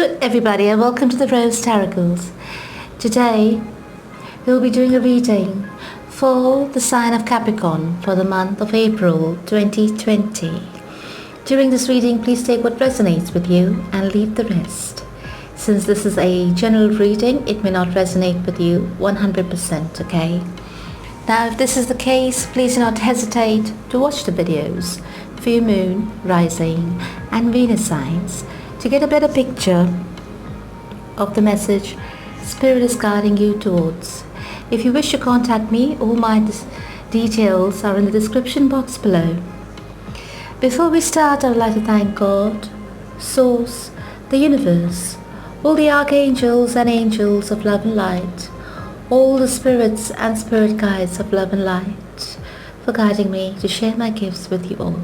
Hello everybody and welcome to the Rose Tarocles. Today we'll be doing a reading for the sign of Capricorn for the month of April 2020. During this reading, please take what resonates with you and leave the rest. Since this is a general reading, it may not resonate with you 100%, okay? Now if this is the case, please do not hesitate to watch the videos for your moon, rising and Venus signs to get a better picture of the message Spirit is guiding you towards. If you wish to contact me, all my details are in the description box below. Before we start, I would like to thank God, Source, the Universe, all the archangels and angels of love and light, all the spirits and spirit guides of love and light for guiding me to share my gifts with you all.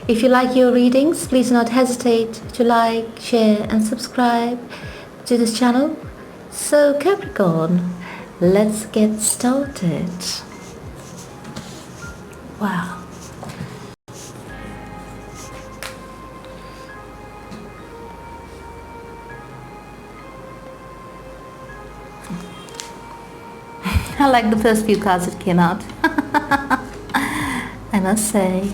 If you like your readings, please do not hesitate to like, share and subscribe to this channel. So Capricorn, let's get started. Wow. I like the first few cards that came out. I must say.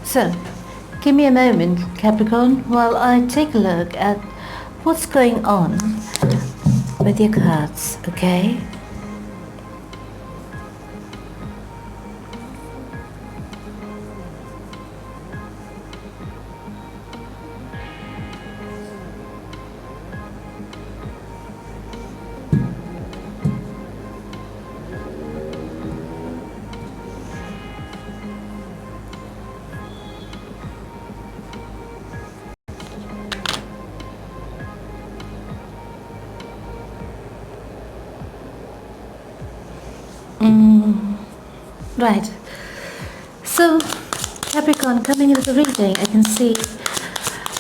So, give me a moment, Capricorn, while I take a look at what's going on with your cards, okay? Right. So, Capricorn, coming into the reading, I can see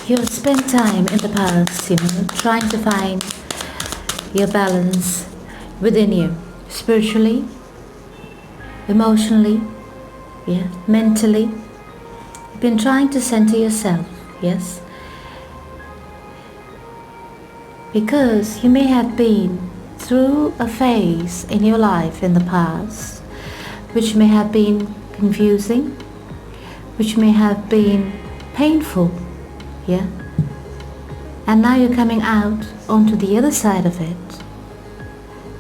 you've spent time in the past, trying to find your balance within you, spiritually, emotionally, mentally. You've been trying to center yourself, yes? Because you may have been through a phase in your life in the past which may have been confusing, which may have been painful, and now you're coming out onto the other side of it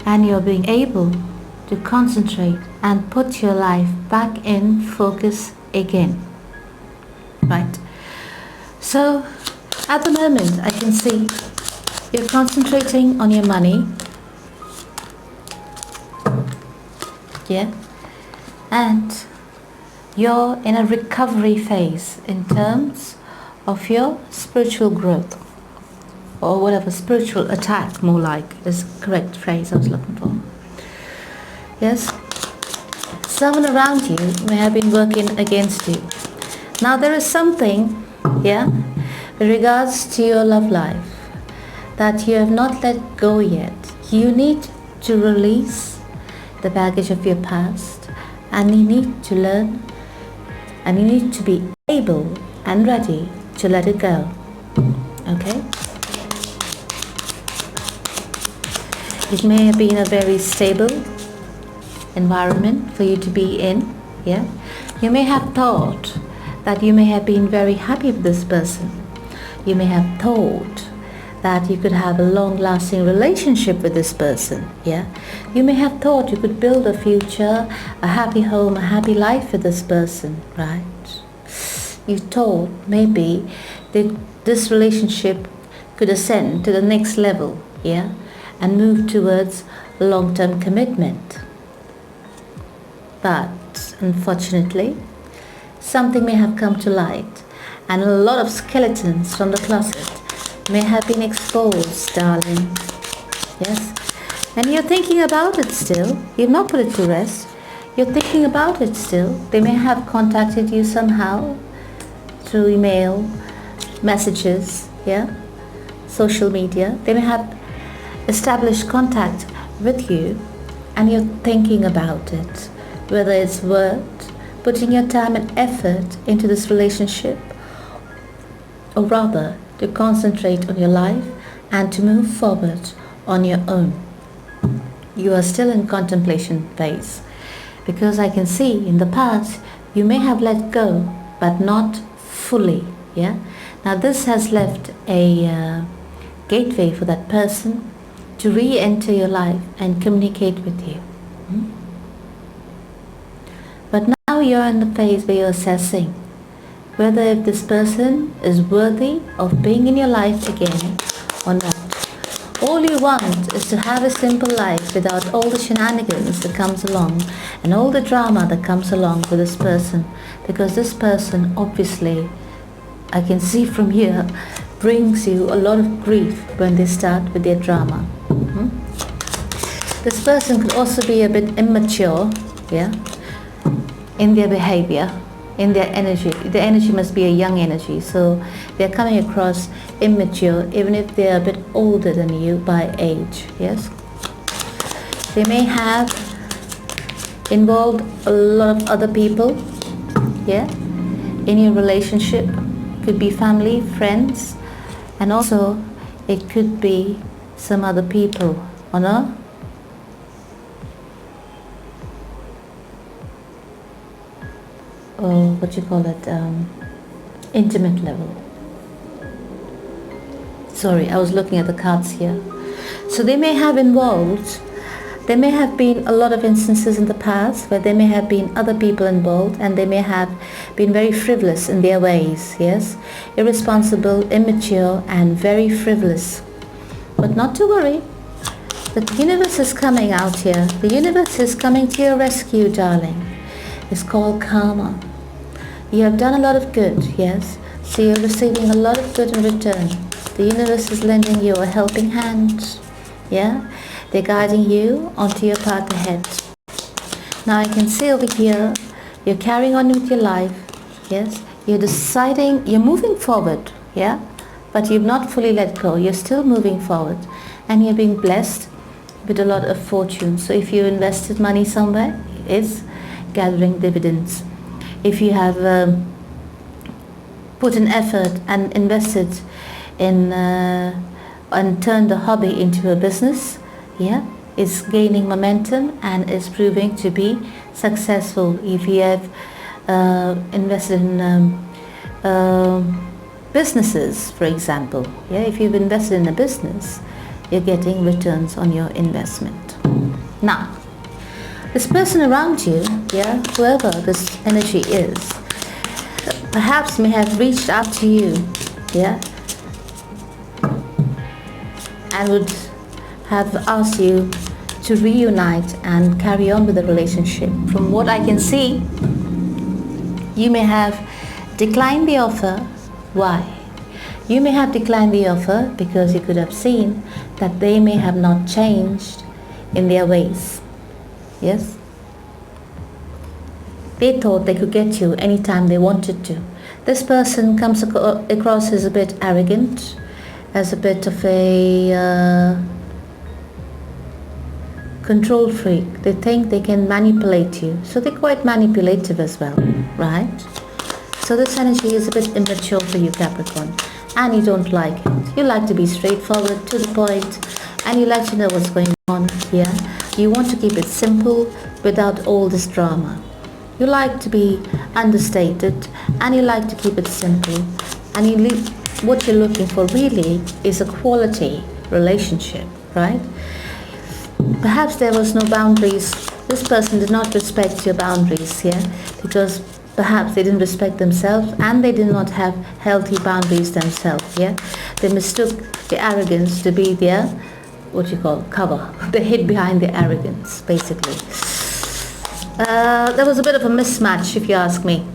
and you're being able to concentrate and put your life back in focus again, right? So at the moment I can see you're concentrating on your money, and you're in a recovery phase in terms of your spiritual growth, or whatever, spiritual attack, more like is the correct phrase I was looking for. Yes, someone around you may have been working against you. Now there is something, with regards to your love life that you have not let go yet. You need to release the baggage of your past, and you need to learn, and you need to be able and ready to let it go, okay? It may have been a very stable environment for you to be in, You may have thought that you may have been very happy with this person. You may have thought that you could have a long-lasting relationship with this person. Yeah, you may have thought you could build a future, a happy home, a happy life with this person, right? You thought maybe this relationship could ascend to the next level, yeah, and move towards long-term commitment. But unfortunately, something may have come to light, and a lot of skeletons from the closet may have been exposed, darling. Yes? And you're thinking about it still. You've not put it to rest. You're thinking about it still. They may have contacted you somehow through email, messages, yeah, social media. They may have established contact with you, and you're thinking about it, whether it's worth putting your time and effort into this relationship, or rather to concentrate on your life and to move forward on your own. You are still in contemplation phase, because I can see in the past you may have let go, but not fully. Yeah. Now this has left a gateway for that person to re-enter your life and communicate with you. But now you're in the phase where you're assessing whether if this person is worthy of being in your life again or not. All you want is to have a simple life without all the shenanigans that comes along and all the drama that comes along with this person, because this person obviously, I can see from here, brings you a lot of grief when they start with their drama. This person could also be a bit immature, yeah, in their behavior, in their energy. The energy must be a young energy, so they're coming across immature even if they're a bit older than you by age. Yes, they may have involved a lot of other people, yeah, in your relationship. Could be family, friends, and also it could be some other people on a intimate level. Sorry, I was looking at the cards here. So they may have involved, there may have been a lot of instances in the past where there may have been other people involved, and they may have been very frivolous in their ways, yes? Irresponsible, immature, and very frivolous. But not to worry. The universe is coming out here. The universe is coming to your rescue, darling. It's called karma. You have done a lot of good, yes? So you're receiving a lot of good in return. The universe is lending you a helping hand, yeah? They're guiding you onto your path ahead. Now I can see over here, you're carrying on with your life, yes? You're deciding, you're moving forward, yeah? But you've not fully let go. You're still moving forward, and you're being blessed with a lot of fortune. So if you invested money somewhere, it's gathering dividends. If you have put an effort and invested in and turned a hobby into a business, yeah, it's gaining momentum and is proving to be successful. If you have invested in businesses, for example, yeah, if you've invested in a business, you're getting returns on your investment. Now, this person around you, yeah, whoever this energy is, perhaps may have reached out to you, yeah, and would have asked you to reunite and carry on with the relationship. From what I can see, you may have declined the offer. Why? You may have declined the offer because you could have seen that they may have not changed in their ways. Yes? They thought they could get you anytime they wanted to. This person comes across as a bit arrogant, as a bit of a control freak. They think they can manipulate you. So they're quite manipulative as well, right? So this energy is a bit immature for you, Capricorn, and you don't like it. You like to be straightforward, to the point, and you like to know what's going on here. You want to keep it simple without all this drama. You like to be understated, and you like to keep it simple, and what you're looking for really is a quality relationship, right? Perhaps there was no boundaries. This person did not respect your boundaries here, because perhaps they didn't respect themselves and they did not have healthy boundaries themselves. Yeah, they mistook the arrogance to be their, what you call, cover. They hid behind the arrogance, basically. There was a bit of a mismatch, if you ask me.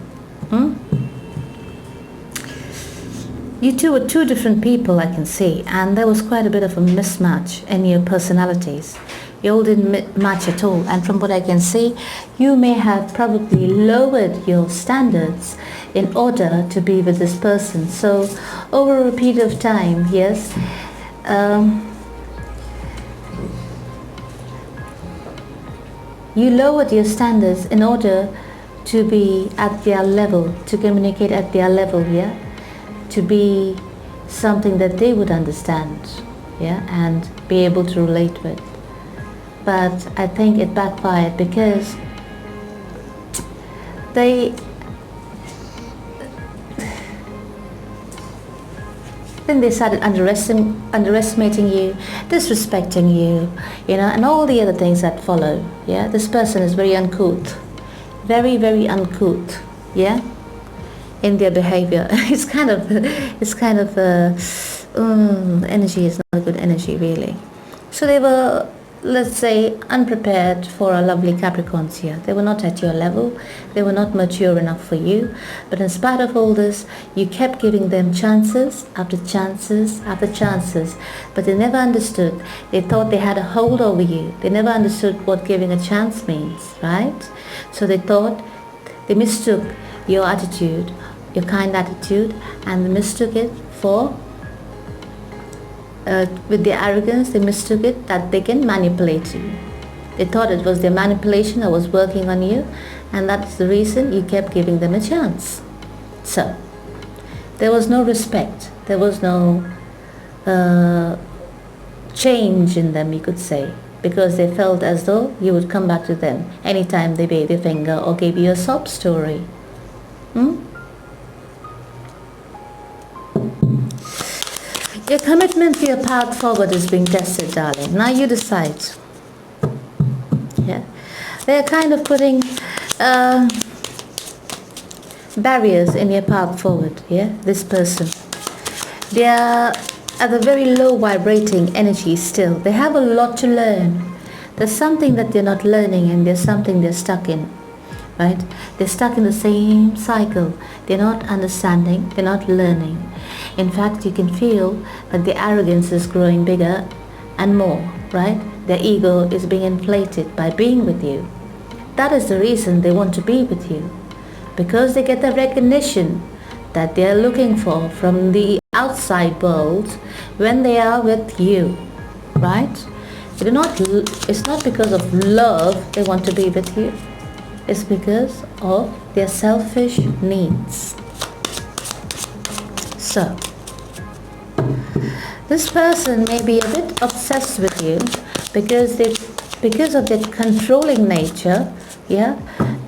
You two were two different people, I can see, and there was quite a bit of a mismatch in your personalities. You all didn't match at all, and from what I can see, you may have probably lowered your standards in order to be with this person. So over a period of time, yes, you lowered your standards in order to be at their level, to communicate at their level, yeah, to be something that they would understand, yeah, and be able to relate with. But I think it backfired because they started underestimating you, disrespecting you, and all the other things that follow. Yeah, this person is very uncouth, very, very uncouth. Yeah, in their behavior. It's kind of energy is not a good energy, really. So they were, let's say, unprepared for a lovely Capricorns here. They were not at your level. They were not mature enough for you. But in spite of all this, you kept giving them chances after chances after chances. But they never understood. They thought they had a hold over you. They never understood what giving a chance means, right? So they mistook your attitude, your kind attitude, and they mistook it for with their arrogance, they mistook it that they can manipulate you. They thought it was their manipulation that was working on you, and that's the reason you kept giving them a chance. So, there was no respect, there was no change in them, you could say, because they felt as though you would come back to them anytime they waved their finger or gave you a sob story. Your commitment to your path forward is being tested, darling. Now you decide. Yeah, they are kind of putting barriers in your path forward. Yeah, this person. They are at a very low vibrating energy still. They have a lot to learn. There's something that they're not learning, and there's something they're stuck in. Right? They're stuck in the same cycle. They're not understanding. They're not learning. In fact, you can feel that the arrogance is growing bigger and more, right? Their ego is being inflated by being with you. That is the reason they want to be with you, because they get the recognition that they are looking for from the outside world when they are with you, right? It's not because of love they want to be with you. It's because of their selfish needs. So, this person may be a bit obsessed with you because of their controlling nature. Yeah,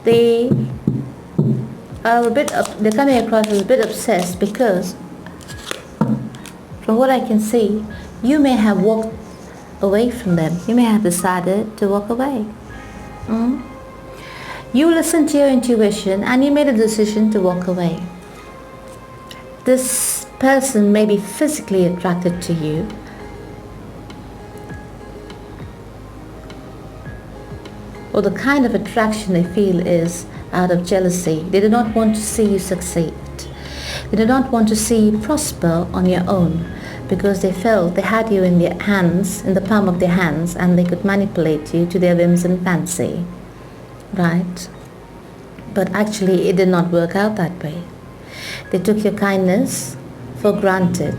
they're coming across as a bit obsessed because, from what I can see, you may have walked away from them. You may have decided to walk away. You listened to your intuition and you made a decision to walk away. This person may be physically attracted to you, or the kind of attraction they feel is out of jealousy. They do not want to see you succeed. They do not want to see you prosper on your own, because they felt they had you in their hands, in the palm of their hands, and they could manipulate you to their whims and fancy. Right? But actually it did not work out that way. They took your kindness for granted.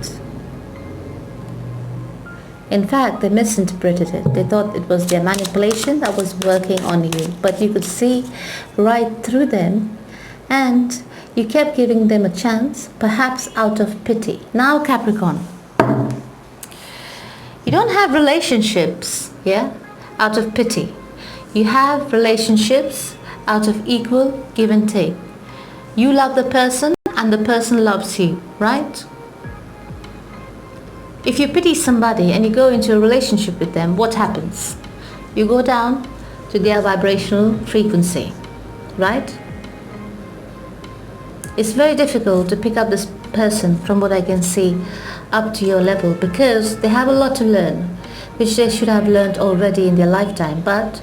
In fact, they misinterpreted it. They thought it was their manipulation that was working on you. But you could see right through them, and you kept giving them a chance, perhaps out of pity. Now, Capricorn, you don't have relationships, yeah, out of pity. You have relationships out of equal give and take. You love the person and the person loves you, right? if you pity somebody and you go into a relationship with them, what happens? You go down to their vibrational frequency, right? It's very difficult to pick up this person, from what I can see, up to your level, because they have a lot to learn, which they should have learned already in their lifetime, but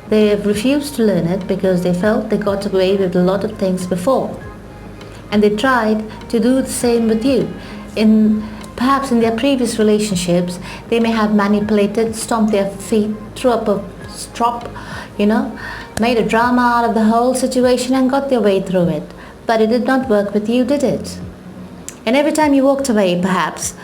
they have refused to learn it because they felt they got away with a lot of things before. And they tried to do the same with you. Perhaps in their previous relationships, they may have manipulated, stomped their feet, threw up a strop, made a drama out of the whole situation and got their way through it. But it did not work with you, did it? And every time you walked away, perhaps,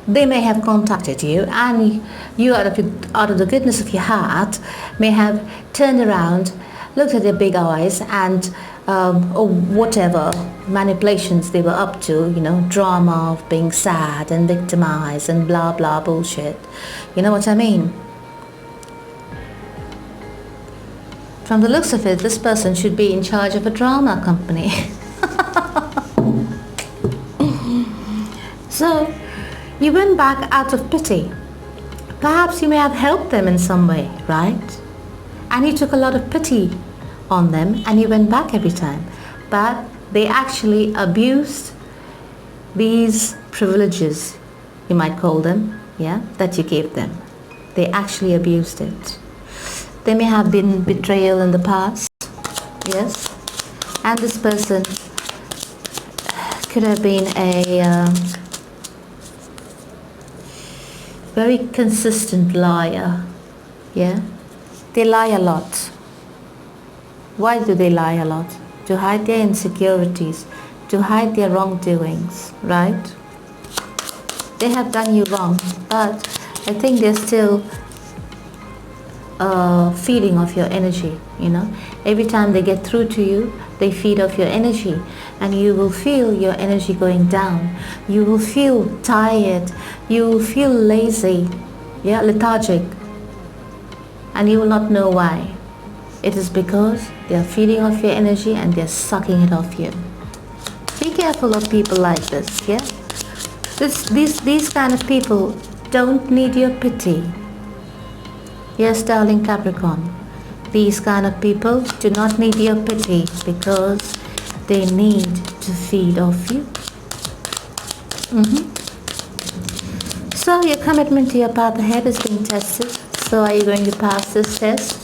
they may have contacted you, and you out of the goodness of your heart may have turned around, looked at their big eyes, and or whatever manipulations they were up to, drama of being sad and victimized and blah blah bullshit. You know what I mean? From the looks of it, this person should be in charge of a drama company. So, you went back out of pity. Perhaps you may have helped them in some way, right? And you took a lot of pity on them and you went back every time. But they actually abused these privileges, you might call them, that you gave them. They actually abused it. There may have been betrayal in the past, yes, and this person could have been a very consistent liar, They lie a lot. Why do they lie a lot? To hide their insecurities, to hide their wrongdoings, right? They have done you wrong, but I think they're still feeding off your energy, Every time they get through to you, they feed off your energy, and you will feel your energy going down. You will feel tired. You will feel lazy, lethargic, and you will not know why. It is because they are feeding off your energy and they're sucking it off you. Be careful of people like this, These kind of people don't need your pity. Yes, darling Capricorn, these kind of people do not need your pity because they need to feed off you. So your commitment to your path ahead is being tested. So are you going to pass this test?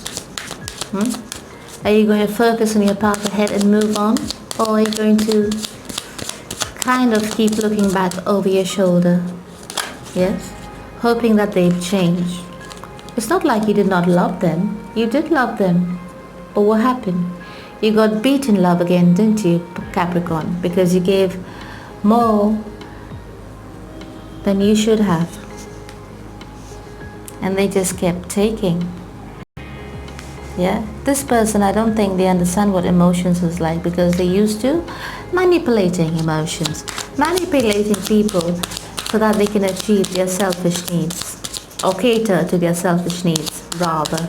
Are you going to focus on your path ahead and move on? Or are you going to kind of keep looking back over your shoulder? Yes? Hoping that they've changed. It's not like you did not love them. You did love them. But what happened? You got beat in love again, didn't you, Capricorn? Because you gave more than you should have. And they just kept taking. This person, I don't think they understand what emotions is like, because they used to manipulating emotions. Manipulating people so that they can achieve their selfish needs. Or cater to their selfish needs, rather.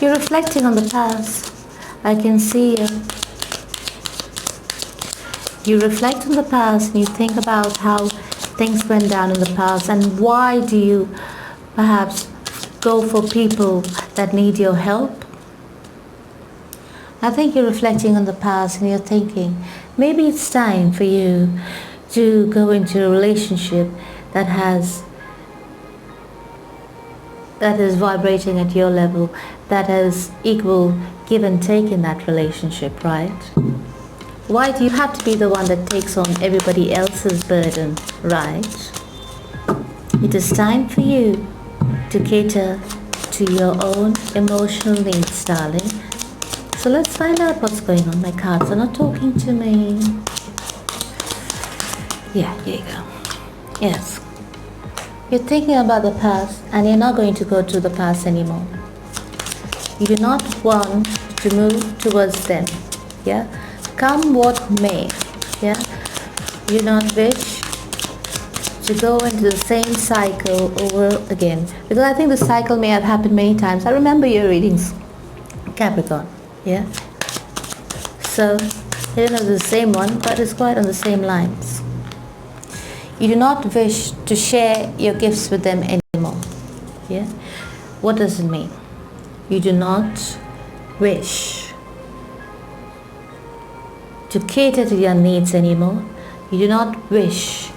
You're reflecting on the past. I can see you. You reflect on the past and you think about how things went down in the past, and why do you perhaps go for people that need your help? I think you're reflecting on the past and you're thinking, maybe it's time for you to go into a relationship that is vibrating at your level, that has equal give and take in that relationship, right? Why do you have to be the one that takes on everybody else's burden, right? It is time for you to cater to your own emotional needs, darling. So let's find out what's going on. My cards are not talking to me. Here you go. Yes. You're thinking about the past and you're not going to go to the past anymore. You do not want to move towards them. Come what may. You do not wish to go into the same cycle over again. Because I think the cycle may have happened many times. I remember your readings, Capricorn. So, I don't know the same one, but it's quite on the same lines. You do not wish to share your gifts with them anymore. Yeah? What does it mean? You do not wish to cater to their needs anymore. You do not wish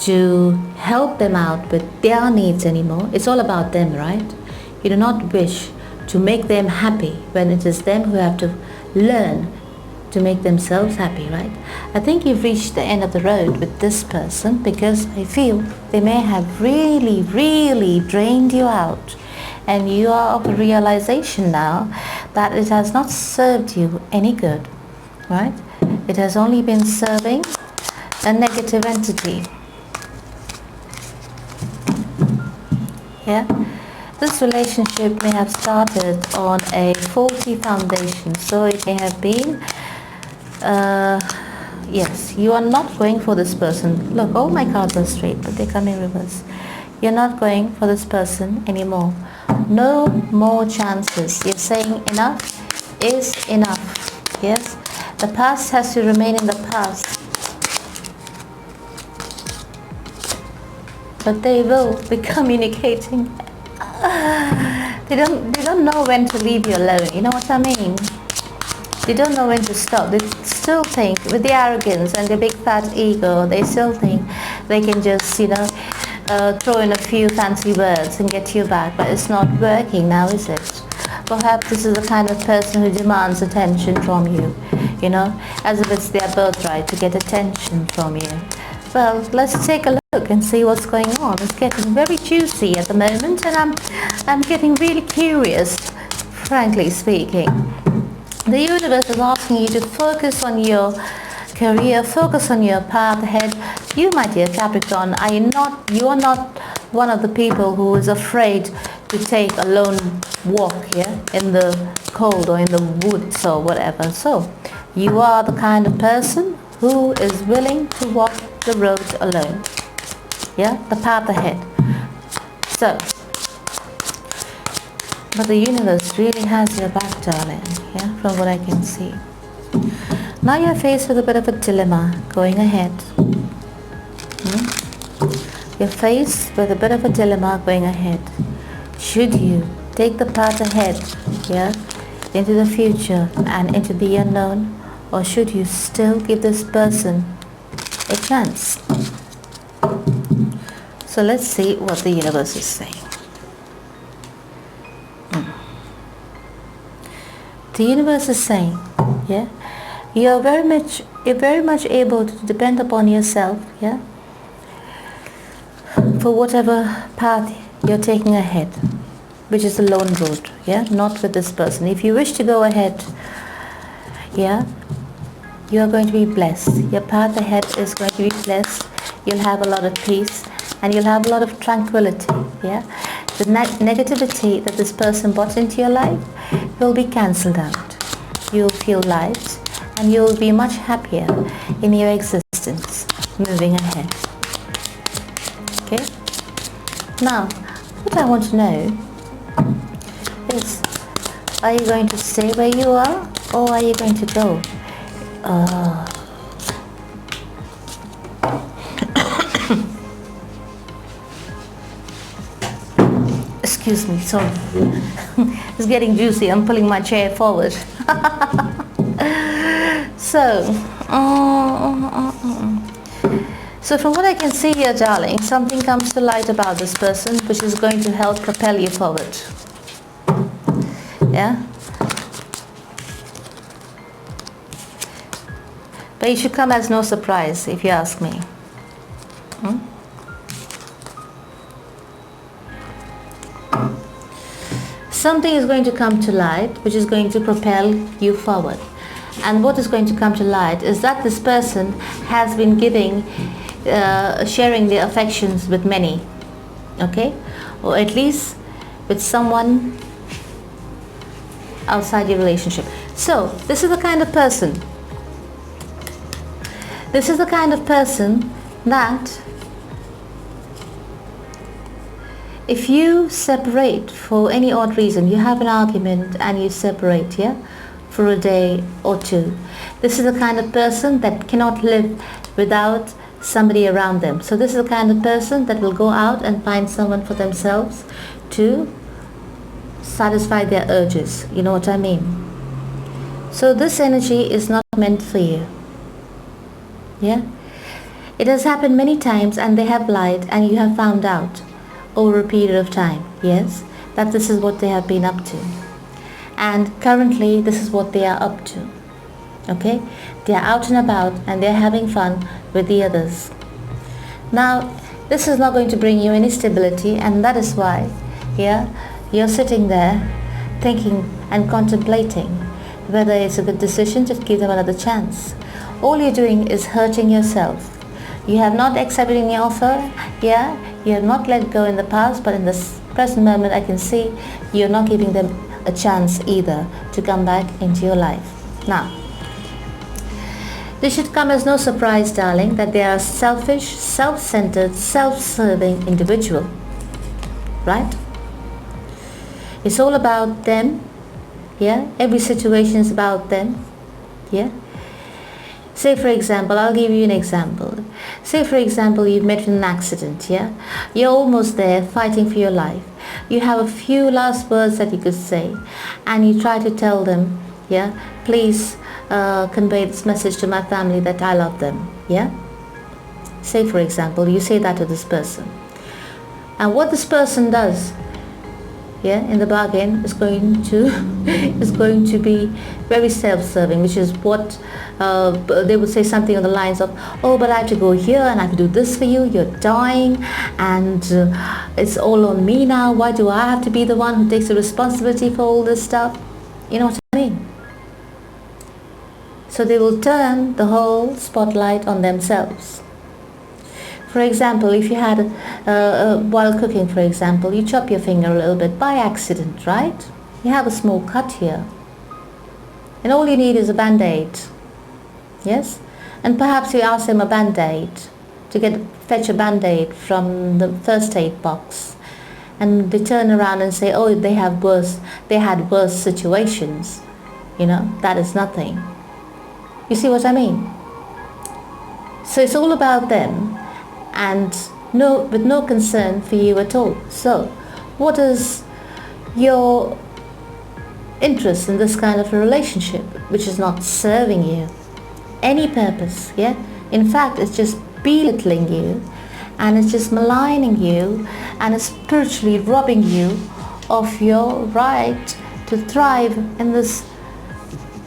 to help them out with their needs anymore. It's all about them, right? You do not wish to make them happy when it is them who have to learn to make themselves happy, right? I think you've reached the end of the road with this person, because I feel they may have really drained you out, and you are of a realization now that it has not served you any good, right? It has only been serving a negative entity. Yeah? This relationship may have started on a faulty foundation, so it may have been yes, you are not going for this person. Look, all my cards are straight, but they come in reverse. You're not going for this person anymore. No more chances. You're saying enough is enough. Yes, the past has to remain in the past. But they will be communicating. They don't know when to leave you alone. You know what I mean? They don't know when to stop. They still think, with the arrogance and the big fat ego, they still think they can just, throw in a few fancy words and get you back. But it's not working now, is it? Perhaps this is the kind of person who demands attention from you, as if it's their birthright to get attention from you. Well, let's take a look and see what's going on. It's getting very juicy at the moment, and I'm getting really curious, frankly speaking. The universe is asking you to focus on your career, focus on your path ahead. You, my dear Capricorn, you are not one of the people who is afraid to take a lone walk, in the cold or in the woods or whatever. So, you are the kind of person who is willing to walk the road alone. The path ahead. So, but the universe really has your back, darling, from what I can see. Now you're faced with a bit of a dilemma going ahead. You're faced with a bit of a dilemma going ahead. Should you take the path ahead, into the future and into the unknown, or should you still give this person a chance? So let's see what the universe is saying. The universe is saying, you're very much able to depend upon yourself, for whatever path you're taking ahead, which is the lone road, not with this person. If you wish to go ahead, you are going to be blessed. Your path ahead is going to be blessed. You'll have a lot of peace, and you'll have a lot of tranquility, The negativity that this person brought into your life will be cancelled out. You'll feel light, and you'll be much happier in your existence moving ahead. Okay? Now, what I want to know is, are you going to stay where you are, or are you going to go? Excuse me, sorry. It's getting juicy. I'm pulling my chair forward. So from what I can see here, darling, something comes to light about this person which is going to help propel you forward. But it should come as no surprise, if you ask me. Something is going to come to light which is going to propel you forward. And what is going to come to light is that this person has been sharing their affections with many, or at least with someone outside your relationship. So this is the kind of person that if you separate for any odd reason, you have an argument and you separate, for a day or two, this is the kind of person that cannot live without somebody around them. So this is the kind of person that will go out and find someone for themselves to satisfy their urges. You know what I mean? So this energy is not meant for you. Yeah? It has happened many times and they have lied and you have found out over a period of time, yes, that this is what they have been up to. And currently this is what they are up to. Okay? They are out and about and they are having fun with the others. Now, this is not going to bring you any stability, and that is why, yeah, you're sitting there thinking and contemplating whether it's a good decision to give them another chance. All you're doing is hurting yourself. You have not accepted any offer, yeah, you have not let go in the past, but in this present moment I can see you're not giving them a chance either to come back into your life. Now, this should come as no surprise, darling, that they are selfish, self-centered, self-serving individual, right? It's all about them, yeah? Every situation is about them, yeah? Say for example, I'll give you an example. Say for example, you've met in an accident, yeah? You're almost there fighting for your life. You have a few last words that you could say and you try to tell them, yeah, please convey this message to my family that I love them, yeah? Say for example, you say that to this person. And what this person does, yeah, in the bargain is going to be very self-serving, which is what they would say something on the lines of, oh, but I have to go here and I have to do this for you, you're dying and it's all on me now, why do I have to be the one who takes the responsibility for all this stuff? You know what I mean? So they will turn the whole spotlight on themselves. For example, if you had, while cooking for example, you chop your finger a little bit by accident, right? You have a small cut here. And all you need is a band-aid. Yes? And perhaps you ask them a band-aid, to fetch a band-aid from the first aid box. And they turn around and say, oh, they had worse situations. You know, that is nothing. You see what I mean? So it's all about them and with no concern for you at all. So what is your interest in this kind of a relationship which is not serving you any purpose? Yeah, in fact it's just belittling you and it's just maligning you and it's spiritually robbing you of your right to thrive in this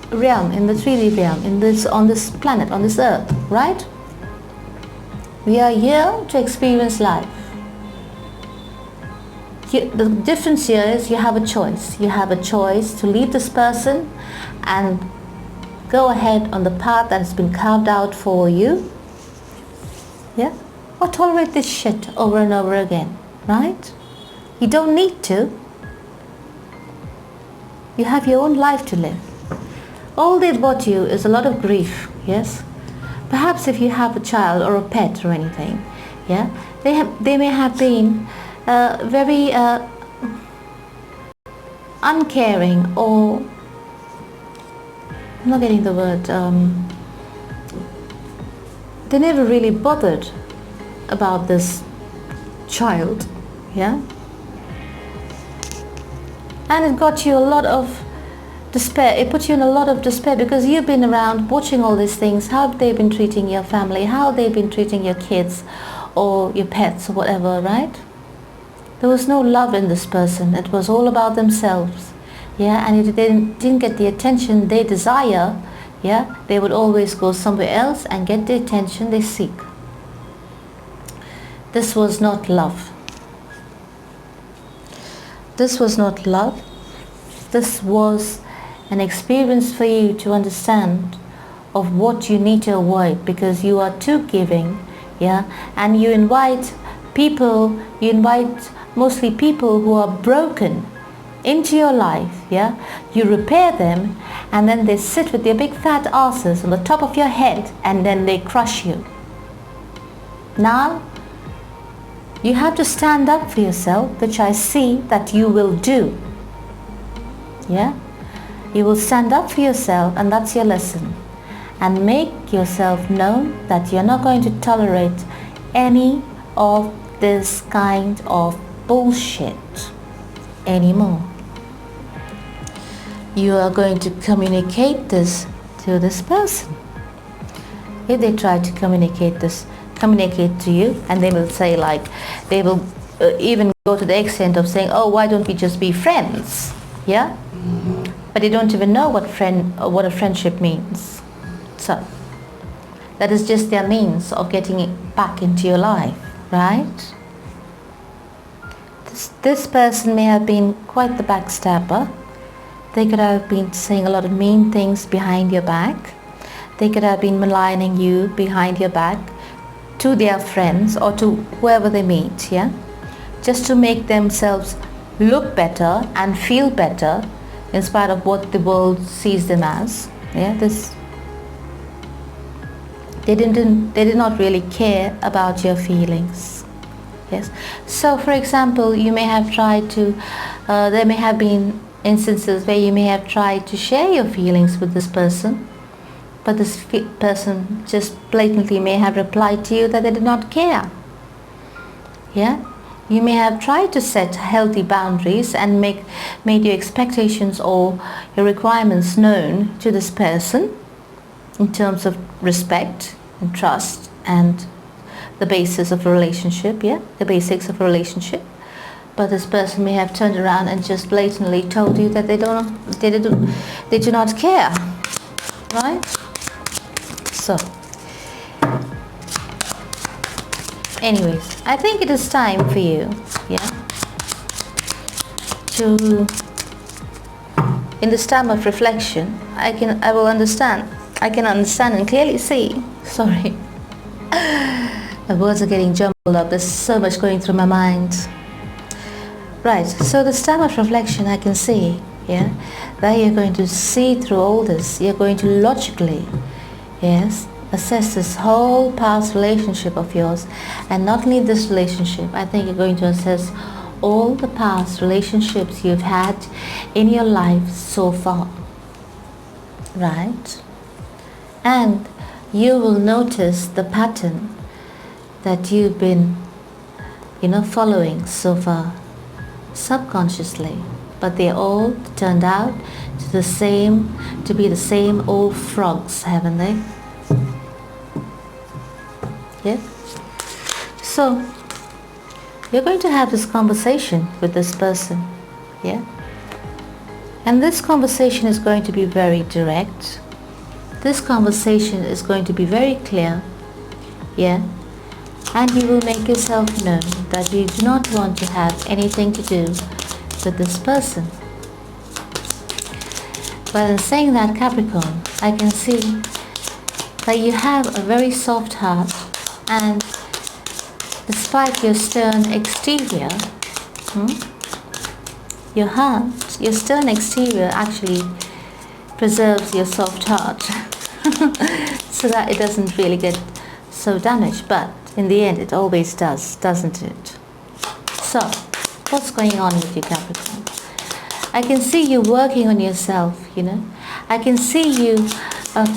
realm, in the 3D realm, on this planet, on this earth, right? We are here to experience life. The difference here is you have a choice. You have a choice to leave this person and go ahead on the path that has been carved out for you, yeah? Or tolerate this shit over and over again, right? You don't need to. You have your own life to live. All they've brought you is a lot of grief, yes? Perhaps if you have a child or a pet or anything, yeah, they may have been very uncaring, or I'm not getting the word, they never really bothered about this child, yeah? And it got you a lot of despair. It put you in a lot of despair because you've been around watching all these things, how they've been treating your family, how they've been treating your kids or your pets or whatever, right? There was no love in this person. It was all about themselves, yeah? And if they didn't get the attention they desire, yeah, they would always go somewhere else and get the attention they seek. This was not love. This was not love. This was an experience for you to understand of what you need to avoid, because you are too giving, yeah, and you invite mostly people who are broken into your life, yeah, you repair them and then they sit with their big fat asses on the top of your head and then they crush you. Now you have to stand up for yourself, which I see that you will do, yeah. You will stand up for yourself, and that's your lesson. and make yourself known that you're not going to tolerate any of this kind of bullshit anymore. You are going to communicate this to this person. If they try to communicate to you, and they will say, like, they will even go to the extent of saying, oh, why don't we just be friends? Yeah? But they don't even know what a friendship means. So that is just their means of getting it back into your life, right? This person may have been quite the backstabber. They could have been saying a lot of mean things behind your back. They could have been maligning you behind your back to their friends or to whoever they meet, yeah? Just to make themselves look better and feel better in spite of what the world sees them as. Yeah, they did not really care about your feelings. Yes. So for example, you may have tried to, there may have been instances where you may have tried to share your feelings with this person, but this person just blatantly may have replied to you that they did not care. Yeah? You may have tried to set healthy boundaries and made your expectations or your requirements known to this person in terms of respect and trust and the basis of a relationship, yeah? The basics of a relationship. But this person may have turned around and just blatantly told you that they do not care, right? So, anyways, I think it is time for you, yeah, to, in this time of reflection, I can understand and clearly see. Sorry, my words are getting jumbled up. There's so much going through my mind. Right, so this time of reflection, I can see, yeah, that you're going to see through all this. You're going to logically, yes, assess this whole past relationship of yours, and not only this relationship. I think you're going to assess all the past relationships you've had in your life so far, right? And you will notice the pattern that you've been, following so far, subconsciously, but they all turned out to be the same old frogs, haven't they? Yeah. So you're going to have this conversation with this person, yeah, and this conversation is going to be very direct. This conversation is going to be very clear, yeah. And you will make yourself known that you do not want to have anything to do with this person. But in saying that, Capricorn, I can see that you have a very soft heart, and despite your stern exterior, your stern exterior actually preserves your soft heart so that it doesn't really get so damaged. But in the end, it always does, doesn't it? So, what's going on with you, Capricorn? I can see you working on yourself, I can see you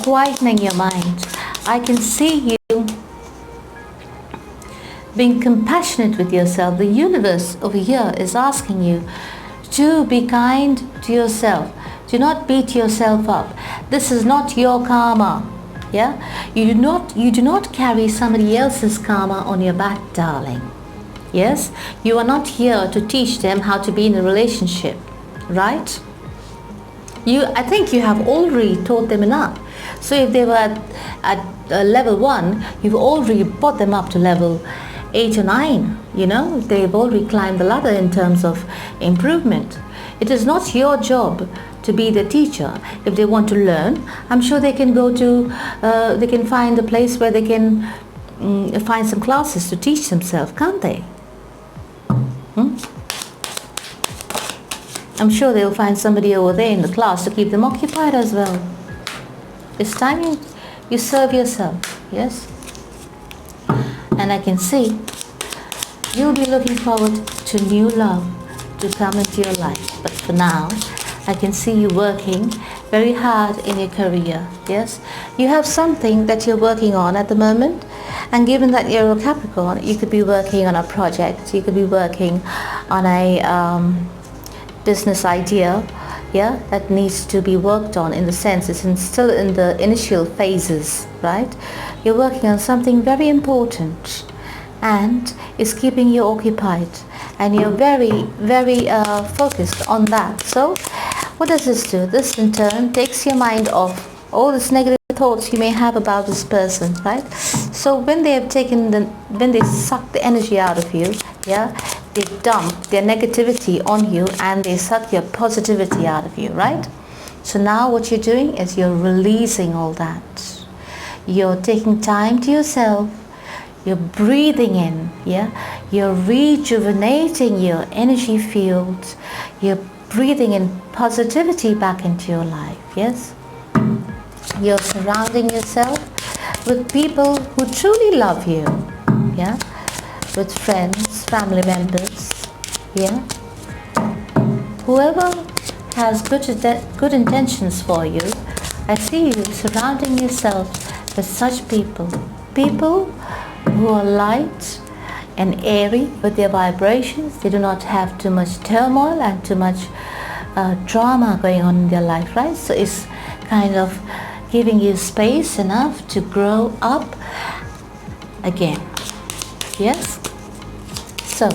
quietening your mind. I can see you being compassionate with yourself. The universe over here is asking you to be kind to yourself. Do not beat yourself up. This is not your karma. Yeah, you do not carry somebody else's karma on your back, darling. Yes, you are not here to teach them how to be in a relationship, right? I think you have already taught them enough. So if they were at level 1, you've already brought them up to level 8 or 9. They've already climbed the ladder in terms of improvement. It is not your job to be the teacher. If they want to learn, I'm sure they can go to, they can find a place where they can find some classes to teach themselves, can't they? I'm sure they'll find somebody over there in the class to keep them occupied as well. It's time you serve yourself, yes? And I can see you'll be looking forward to new love to come into your life. But for now, I can see you working very hard in your career. Yes, you have something that you're working on at the moment, and given that you're a Capricorn, you could be working on a project, you could be working on a business idea, yeah, that needs to be worked on, in the sense it's still in the initial phases, right? You're working on something very important and it's keeping you occupied, and you're very focused on that. So what does this do? This in turn takes your mind off all this negative thoughts you may have about this person, right? So when they have when they suck the energy out of you, yeah, they dump their negativity on you and they suck your positivity out of you, right? So now what you're doing is you're releasing all that. You're taking time to yourself. You're breathing in, yeah? You're rejuvenating your energy field. You're breathing in positivity back into your life, yes? You're surrounding yourself with people who truly love you, yeah? With friends, family members, yeah? Whoever has good intentions for you, I see you surrounding yourself with such people. People who are light and airy with their vibrations. They do not have too much turmoil and too much drama going on in their life, right? So it's kind of giving you space enough to grow up again. Yes? So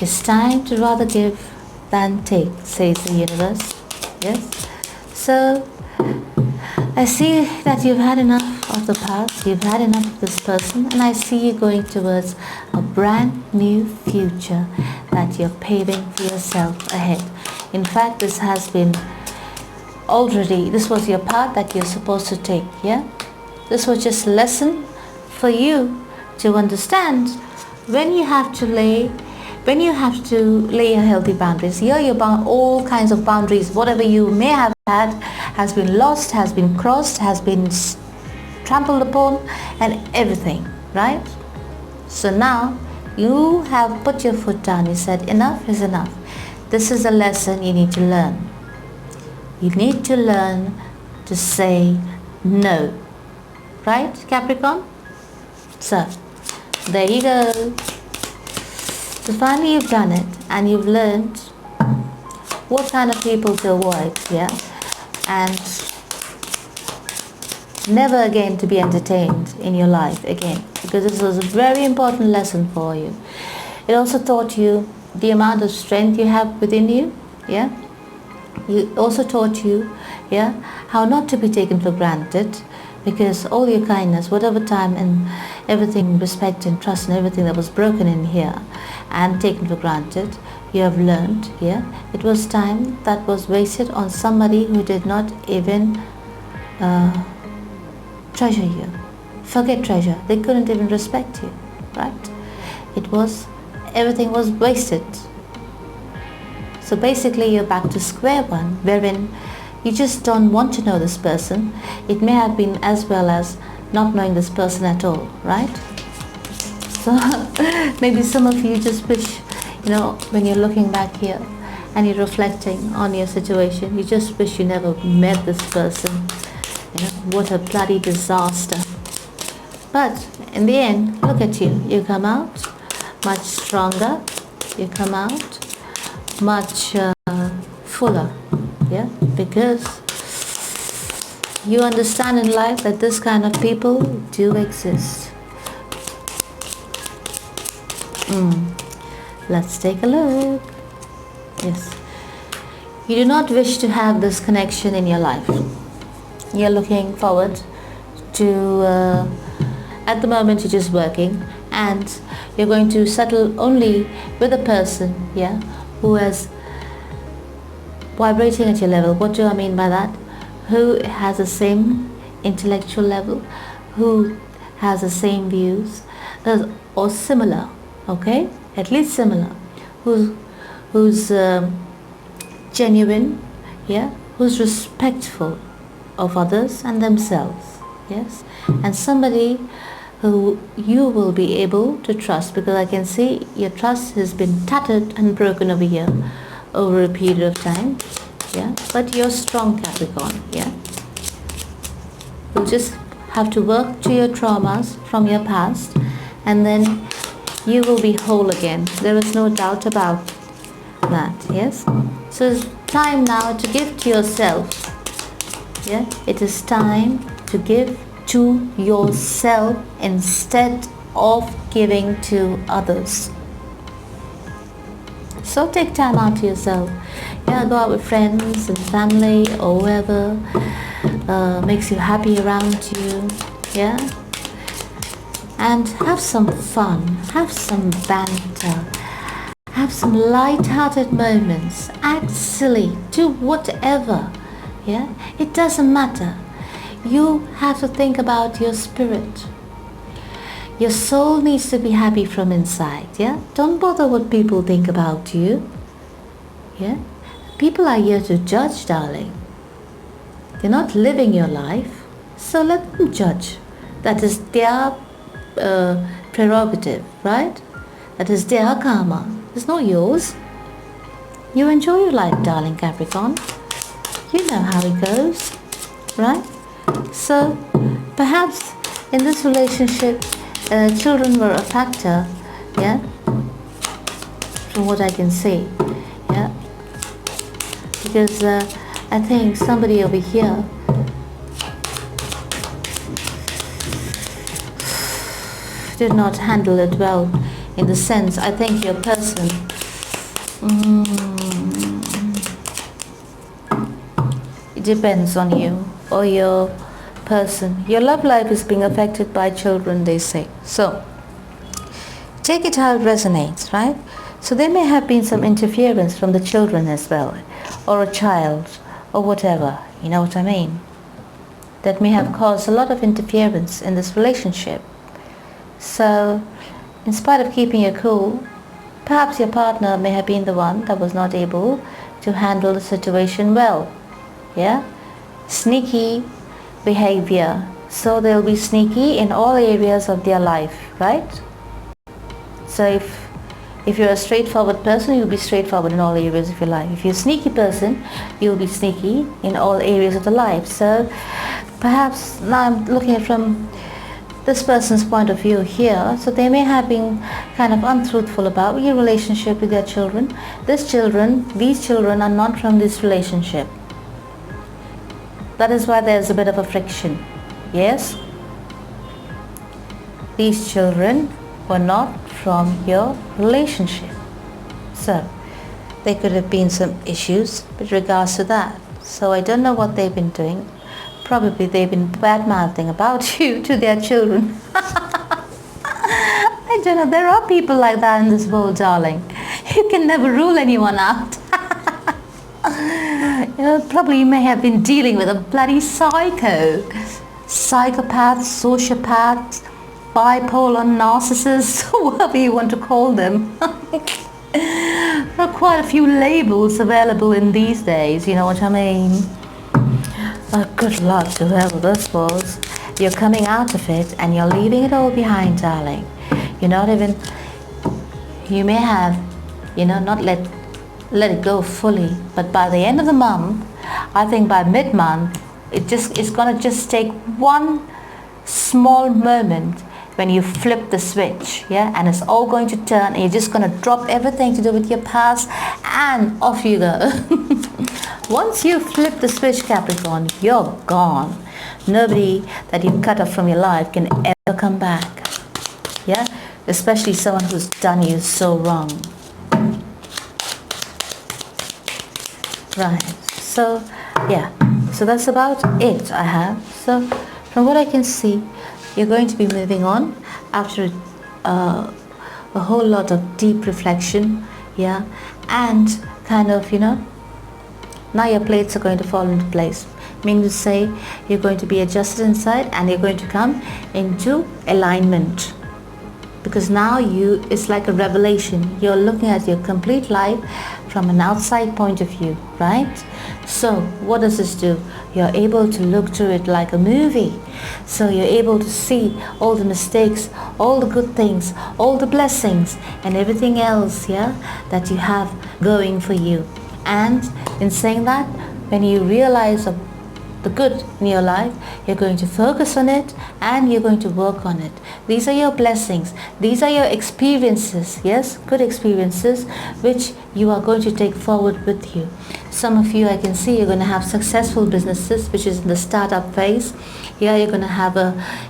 it's time to rather give than take, says the universe. Yes? So I see that you've had enough of the past, you've had enough of this person, and I see you going towards a brand new future that you're paving for yourself ahead. In fact, this has been already, this was your path that you're supposed to take, yeah? This was just a lesson for you to understand when you have to lay your healthy boundaries. Here you're bound, all kinds of boundaries, whatever you may have had has been lost, has been crossed, has been trampled upon, and everything, right? So now you have put your foot down. You said enough is enough. This is a lesson you need to learn. You need to learn to say no, right, Capricorn? So there you go. So finally you've done it, and you've learned what kind of people to avoid, yeah? And never again to be entertained in your life again, because this was a very important lesson for you. It also taught you the amount of strength you have within you, yeah? It also taught you, yeah, how not to be taken for granted, because all your kindness, whatever time and everything, respect and trust and everything that was broken in here and taken for granted, you have learned, yeah, it was time that was wasted on somebody who did not even treasure you. Forget treasure, they couldn't even respect you, right? Everything was wasted. So basically you're back to square one, wherein you just don't want to know this person. It may have been as well as not knowing this person at all, right? So maybe some of you just wish, when you're looking back here and you're reflecting on your situation, you just wish you never met this person. What a bloody disaster. But in the end, look at you. You come out much stronger. You come out much fuller, yeah, because you understand in life that this kind of people do exist. Let's take a look. Yes, you do not wish to have this connection in your life. You're looking forward to at the moment you're just working, and you're going to settle only with a person, yeah, who is vibrating at your level. What do I mean by that? Who has the same intellectual level, who has the same views, or similar, okay? At least similar. Who's genuine, yeah? Who's respectful of others and themselves, yes? And somebody who you will be able to trust, because I can see your trust has been tattered and broken over here over a period of time. yeah, but you're strong, Capricorn, yeah. You'll just have to work to your traumas from your past, and then you will be whole again. There is no doubt about that, yes. So it's time now to give to yourself, yeah. It is time to give to yourself instead of giving to others. So take time out to yourself, yeah. Go out with friends and family or whoever makes you happy around you, yeah. And have some fun, have some banter, have some light-hearted moments, act silly, do whatever, yeah. It doesn't matter. You have to think about your spirit. Your soul needs to be happy from inside, yeah. Don't bother what people think about you, yeah. People are here to judge, darling. They're not living your life, so let them judge. That is their prerogative, right? That is their karma. It's not yours. You enjoy your life, darling Capricorn. You know how it goes, right? So perhaps in this relationship, children were a factor, yeah, from what I can see, yeah, because I think somebody over here did not handle it well, in the sense, I think your person it depends on you or your person. Your love life is being affected by children, they say. So take it how it resonates, right? So there may have been some interference from the children as well, or a child, or whatever, you know what I mean? That may have caused a lot of interference in this relationship. So in spite of keeping you cool, perhaps your partner may have been the one that was not able to handle the situation well, yeah? Sneaky behavior. So they'll be sneaky in all areas of their life, right? So if you're a straightforward person, you'll be straightforward in all areas of your life. If you're a sneaky person, you'll be sneaky in all areas of the life. So perhaps now I'm looking at from this person's point of view here, so they may have been kind of untruthful about your relationship with their children. These children are not from this relationship. That is why there's a bit of a friction, yes? These children were not from your relationship. So there could have been some issues with regards to that. So I don't know what they've been doing. Probably they've been bad-mouthing about you to their children. I don't know, there are people like that in this world, darling. You can never rule anyone out. You know, probably you may have been dealing with a bloody psycho, psychopath, sociopath, bipolar, narcissist, whatever you want to call them. There are quite a few labels available in these days, you know what I mean? But good luck to whoever this was. You're coming out of it and you're leaving it all behind, darling. You're not even, you may have, you know, not let it go fully, but by the end of the month, I think by mid-month, it's gonna just take one small moment when you flip the switch, yeah, and it's all going to turn, and you're just gonna drop everything to do with your past, and off you go. Once you flip the switch, Capricorn, you're gone. Nobody that you cut off from your life can ever come back, yeah, especially someone who's done you so wrong. Right, so yeah, so that's about it I have. So from what I can see, you're going to be moving on after a whole lot of deep reflection, yeah, and kind of, you know, now your plates are going to fall into place. Meaning to say, you're going to be adjusted inside and you're going to come into alignment. Because now it's like a revelation. You're looking at your complete life from an outside point of view, right? So what does this do? You're able to look through it like a movie. So you're able to see all the mistakes, all the good things, all the blessings and everything else, yeah, that you have going for you. And in saying that, when you realize the good in your life, you're going to focus on it and you're going to work on it. These are your blessings. These are your experiences, yes, good experiences, which you are going to take forward with you. Some of you, I can see, you're going to have successful businesses, which is in the startup phase. Yeah, you're going to have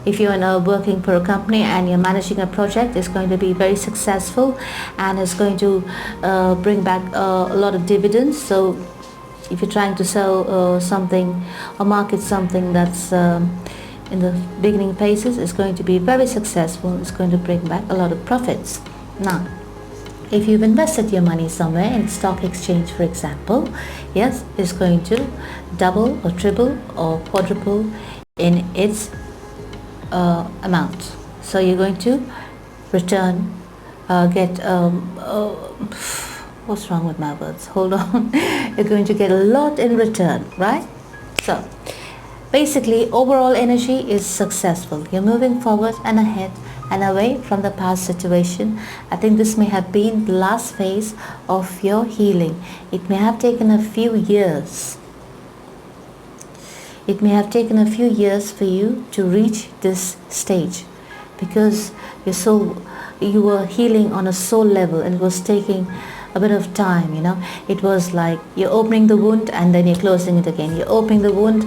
if you're working for a company and you're managing a project, it's going to be very successful and it's going to bring back a lot of dividends. So if you're trying to sell something or market something that's in the beginning phases, it's going to be very successful. It's going to bring back a lot of profits. Now, if you've invested your money somewhere in stock exchange, for example, yes, it's going to double or triple or quadruple in its amount. So you're going to return, what's wrong with my words? Hold on. You're going to get a lot in return, right? So basically, overall energy is successful. You're moving forward and ahead and away from the past situation. I think this may have been the last phase of your healing. It may have taken a few years. It may have taken a few years for you to reach this stage, because you were healing on a soul level and it was taking a bit of time, It was like you're opening the wound and then you're closing it again. You're opening the wound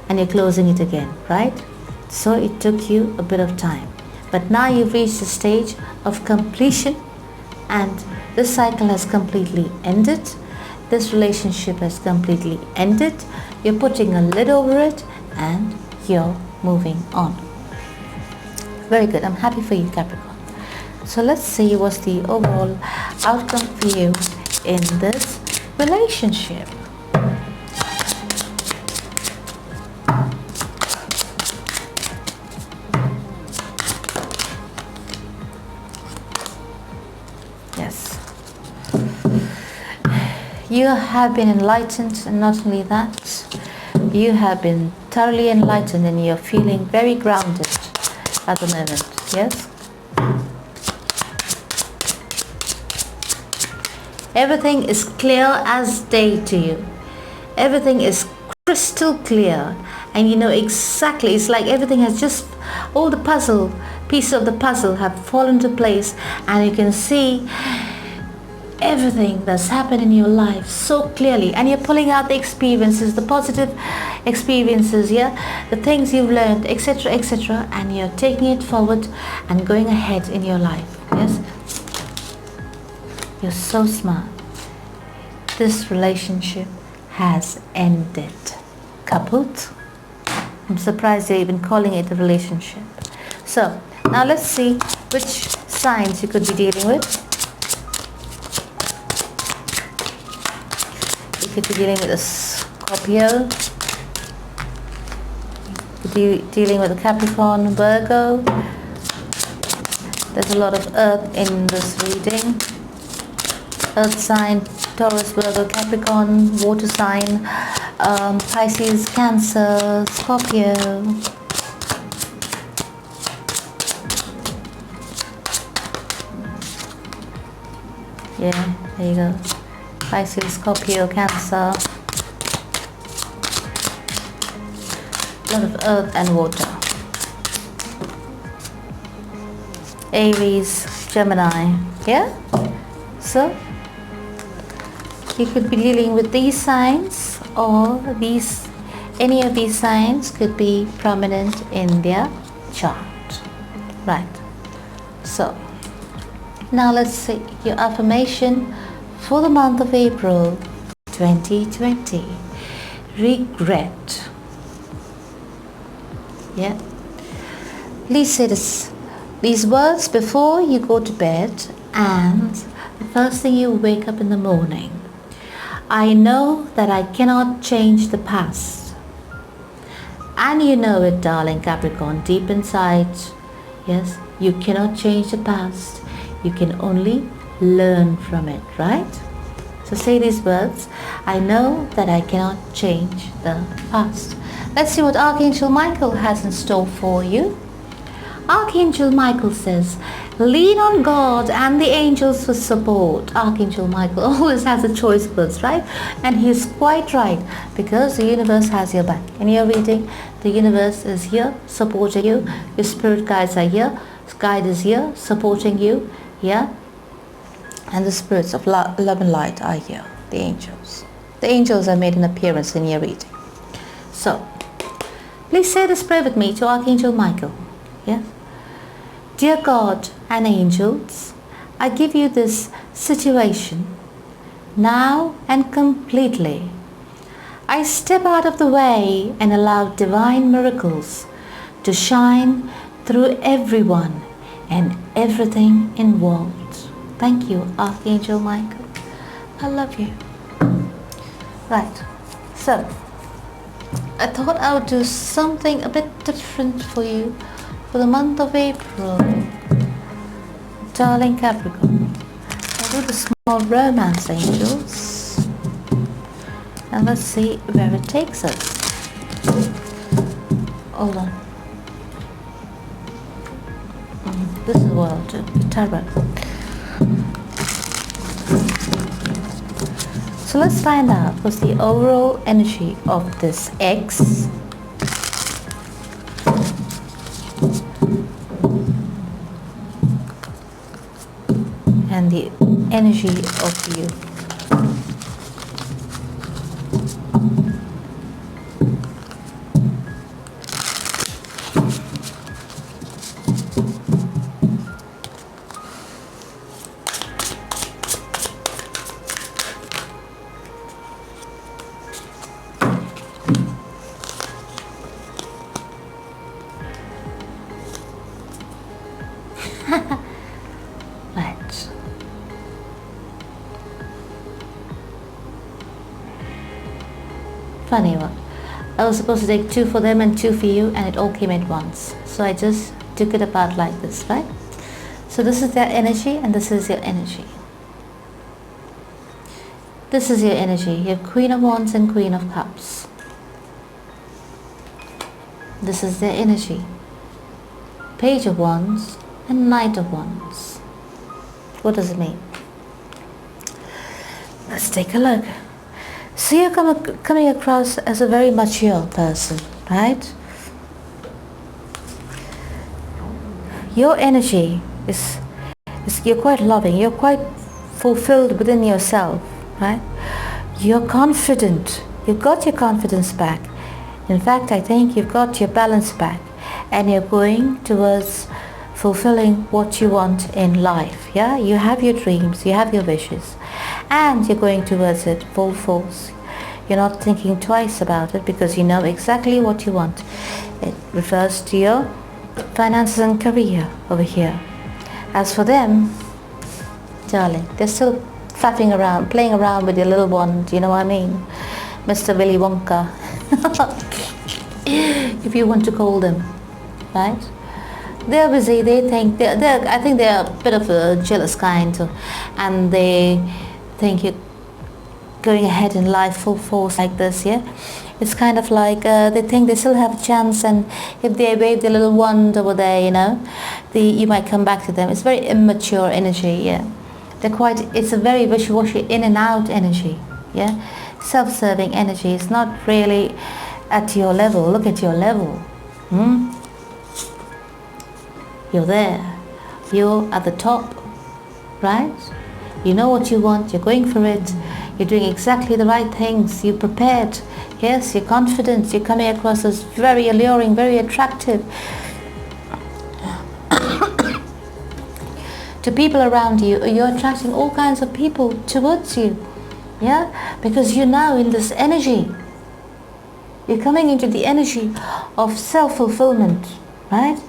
and you're closing it again, right? So it took you a bit of time. But now you've reached the stage of completion and this cycle has completely ended. This relationship has completely ended. You're putting a lid over it and you're moving on. Very good. I'm happy for you, Capricorn. So let's see what's the overall outcome for you in this relationship. Yes. You have been enlightened, and not only that, you have been thoroughly enlightened and you're feeling very grounded at the moment. Yes. Everything is clear as day to you. Everything is crystal clear and you know exactly, it's like everything has just, all the pieces of the puzzle have fallen into place and you can see everything that's happened in your life so clearly, and you're pulling out the experiences, the positive experiences, the things you've learned, etc., etc., and you're taking it forward and going ahead in your life. Yes. You're so smart. This relationship has ended. Coupled. I'm surprised you're even calling it a relationship. So, now let's see which signs you could be dealing with. You could be dealing with a Scorpio. You could be dealing with a Capricorn, Virgo. There's a lot of earth in this reading. Earth sign, Taurus, Virgo, Capricorn, water sign, Pisces, Cancer, Scorpio. Yeah, there you go. Pisces, Scorpio, Cancer. A lot of earth and water. Aries, Gemini. Yeah? So you could be dealing with these signs, or any of these signs could be prominent in their chart. Right. So now let's see your affirmation for the month of April 2020. Regret. Yeah. Please say these words before you go to bed and the first thing you wake up in the morning. I know that I cannot change the past. And you know it, darling Capricorn, deep inside. Yes, you cannot change the past. You can only learn from it, right? So say these words. I know that I cannot change the past. Let's see what Archangel Michael has in store for you. Archangel Michael says, Lean on God and the angels for support. Archangel Michael always has the choice words, right? And he's quite right, because the universe has your back. In your reading, the universe is here supporting you. Your spirit guides are here. Guide is here supporting you. Yeah. And the spirits of love and light are here. The angels. The angels have made an appearance in your reading. So, please say this prayer with me to Archangel Michael. Yeah. Dear God and angels, I give you this situation now and completely. I step out of the way and allow divine miracles to shine through everyone and everything involved. Thank you, Archangel Michael. I love you. Right, so I thought I would do something a bit different for you for the month of April. Darling Capricorn, I'll do the small romance angels, and let's see where it takes us. Hold on. This is what I'll do, the tarot. So let's find out what's the overall energy of this X and the energy of you. Right. Funny one. I was supposed to take 2 for them and 2 for you, and it all came at once. So I just took it apart like this, right? So this is their energy and this is your energy. This is your energy. You have Queen of Wands and Queen of Cups. This is their energy. Page of Wands and Knight of Wands. What does it mean? Let's take a look. So you're coming across as a very mature person, right? Your energy is you're quite loving, you're quite fulfilled within yourself, right? You're confident, you've got your confidence back. In fact, I think you've got your balance back, and you're going towards fulfilling what you want in life. Yeah, you have your dreams, you have your wishes, and you're going towards it full force. You're not thinking twice about it because you know exactly what you want. It refers to your finances and career over here. As for them, darling, they're still faffing around, playing around with your little wand, you know what I mean? Mr. Willy Wonka, if you want to call them, right? They're busy, they think, I think they're a bit of a jealous kind, and they think you're going ahead in life full force like this, yeah? It's kind of like they think they still have a chance, and if they wave their little wand over there, you know, you might come back to them. It's very immature energy, yeah? They're quite, it's a very wishy-washy in and out energy, yeah? Self-serving energy. It's not really at your level. Look at your level. You're there. You're at the top, right? You know what you want. You're going for it. You're doing exactly the right things. You're prepared. Yes, you're confident. You're coming across as very alluring, very attractive to people around you. You're attracting all kinds of people towards you. Yeah, because you're now in this energy. You're coming into the energy of self-fulfillment, right?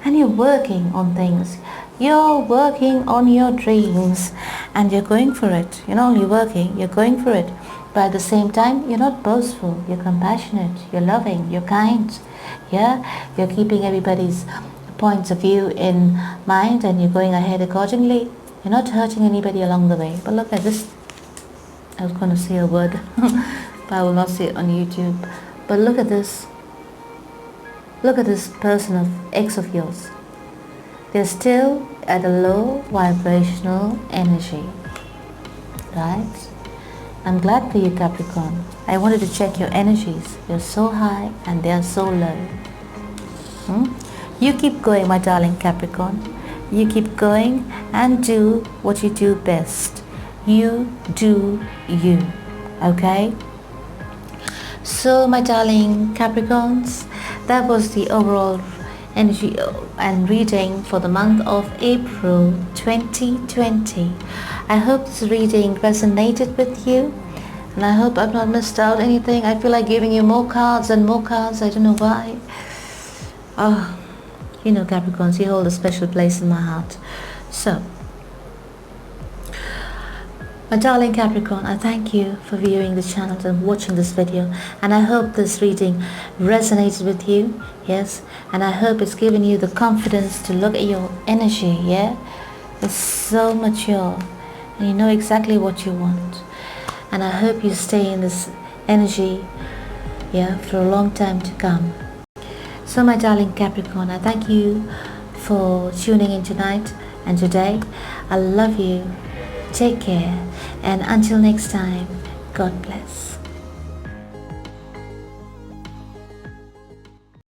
And you're working on things. You're working on your dreams, and you're going for it. You're not only working, you're going for it. But at the same time, you're not boastful. You're compassionate. You're loving. You're kind. Yeah, you're keeping everybody's points of view in mind, and you're going ahead accordingly. You're not hurting anybody along the way. But look at this. I was going to say a word, but I will not say it on YouTube. But look at this. Look at this person of X of yours. They're still at a low vibrational energy, right? I'm glad for you, Capricorn. I wanted to check your energies. You're so high and they're so low. You keep going, my darling Capricorn. You keep going and do what you do best. You do you, okay? So, my darling Capricorns, that was the overall energy and reading for the month of April 2020. I hope this reading resonated with you, and I hope I've not missed out anything. I feel like giving you more cards and more cards. I don't know why. Oh, you know, Capricorns, you hold a special place in my heart. So, my darling Capricorn, I thank you for viewing the channel and watching this video, and I hope this reading resonated with you, yes, and I hope it's given you the confidence to look at your energy, yeah. It's so mature and you know exactly what you want, and I hope you stay in this energy, yeah, for a long time to come. So, my darling Capricorn, I thank you for tuning in tonight and today. I love you. Take care, and until next time, God bless.